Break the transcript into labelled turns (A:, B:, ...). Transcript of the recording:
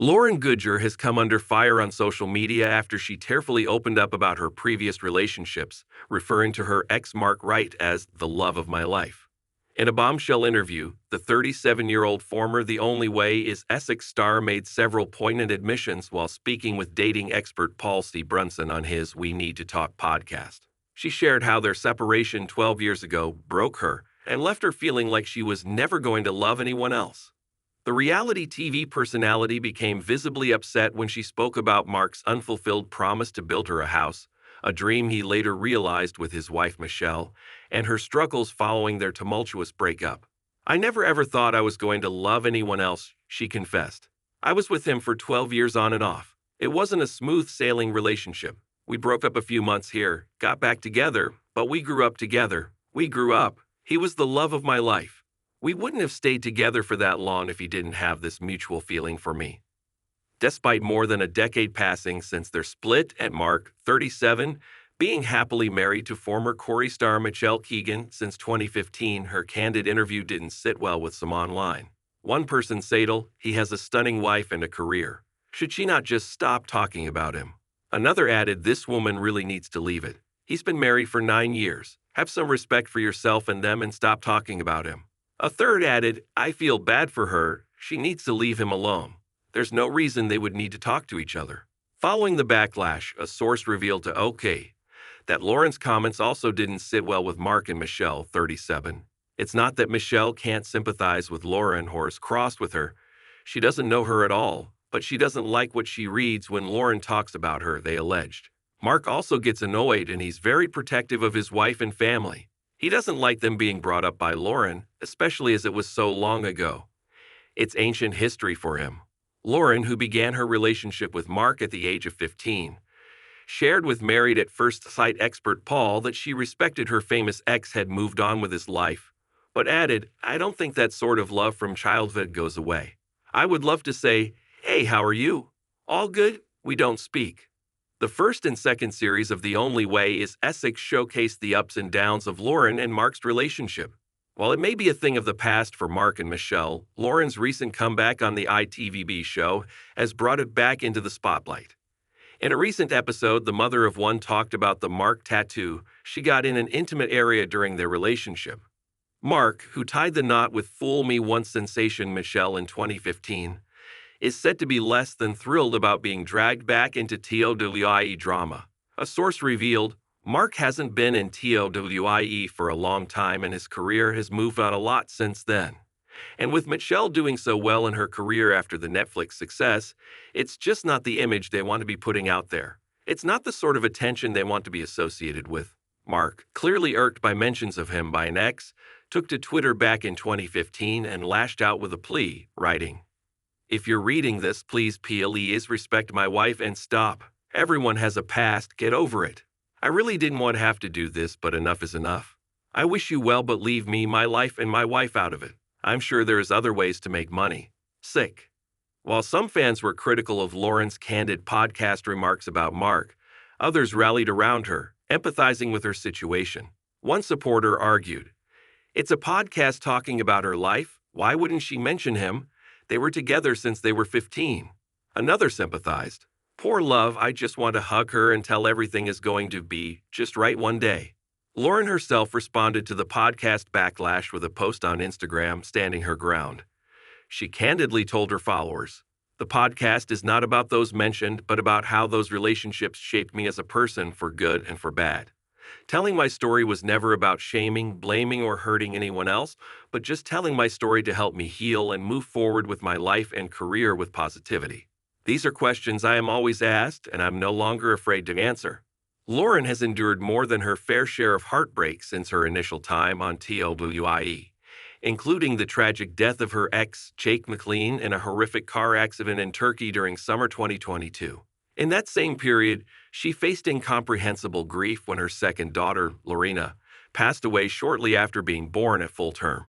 A: Lauren Goodger has come under fire on social media after she tearfully opened up about her previous relationships, referring to her ex Mark Wright as the love of my life. In a bombshell interview, the 37-year-old former The Only Way Is Essex star made several poignant admissions while speaking with dating expert Paul C Brunson on his We Need to Talk podcast. She shared how their separation 12 years ago broke her and left her feeling like she was never going to love anyone else. The reality TV personality became visibly upset when she spoke about Mark's unfulfilled promise to build her a house, a dream he later realized with his wife Michelle, and her struggles following their tumultuous breakup. "I never ever thought I was going to love anyone else," she confessed. "I was with him for 12 years on and off. It wasn't a smooth sailing relationship. We broke up a few months here, got back together, but we grew up together. We grew up. He was the love of my life. We wouldn't have stayed together for that long if he didn't have this mutual feeling for me." Despite more than a decade passing since their split and Mark, 37, being happily married to former Corey star Michelle Keegan since 2015, her candid interview didn't sit well with some online. One person said, "He has a stunning wife and a career. Should she not just stop talking about him?" Another added, "This woman really needs to leave it. He's been married for 9 years. Have some respect for yourself and them and stop talking about him." A third added, "I feel bad for her. She needs to leave him alone. There's no reason they would need to talk to each other." Following the backlash, a source revealed to OK that Lauren's comments also didn't sit well with Mark and Michelle, 37. "It's not that Michelle can't sympathize with Lauren or is crossed with her. She doesn't know her at all, but she doesn't like what she reads when Lauren talks about her," they alleged. Mark also gets annoyed and he's very protective of his wife and family. He doesn't like them being brought up by Lauren, especially as it was so long ago. It's ancient history for him. Lauren, who began her relationship with Mark at the age of 15, shared with Married at First Sight expert Paul that she respected her famous ex had moved on with his life, but added, "I don't think that sort of love from childhood goes away. I would love to say, 'Hey, how are you? All good?' We don't speak." The first and second series of The Only Way Is Essex showcased the ups and downs of Lauren and Mark's relationship. While it may be a thing of the past for Mark and Michelle, Lauren's recent comeback on the ITVB show has brought it back into the spotlight. In a recent episode, the mother of one talked about the Mark tattoo she got in an intimate area during their relationship. Mark, who tied the knot with Fool Me Once sensation Michelle in 2015, is said to be less than thrilled about being dragged back into TOWIE drama. A source revealed, "Mark hasn't been in TOWIE for a long time and his career has moved on a lot since then. And with Michelle doing so well in her career after the Netflix success, it's just not the image they want to be putting out there. It's not the sort of attention they want to be associated with." Mark, clearly irked by mentions of him by an ex, took to Twitter back in 2015 and lashed out with a plea, writing, "If you're reading this, please respect my wife and stop. Everyone has a past, get over it. I really didn't want to have to do this, but enough is enough. I wish you well, but leave me, my life, and my wife out of it. I'm sure there is other ways to make money." Sick. While some fans were critical of Lauren's candid podcast remarks about Mark, others rallied around her, empathizing with her situation. One supporter argued, "It's a podcast talking about her life. Why wouldn't she mention him? They were together since they were 15. Another sympathized, "Poor love, I just want to hug her and tell everything is going to be just right one day." Lauren herself responded to the podcast backlash with a post on Instagram standing her ground. She candidly told her followers, "The podcast is not about those mentioned, but about how those relationships shaped me as a person for good and for bad. Telling my story was never about shaming, blaming, or hurting anyone else, but just telling my story to help me heal and move forward with my life and career with positivity. These are questions I am always asked, and I'm no longer afraid to answer." Lauren has endured more than her fair share of heartbreak since her initial time on TOWIE, including the tragic death of her ex, Jake McLean, in a horrific car accident in Turkey during summer 2022. In that same period, she faced incomprehensible grief when her second daughter, Lorena, passed away shortly after being born at full term.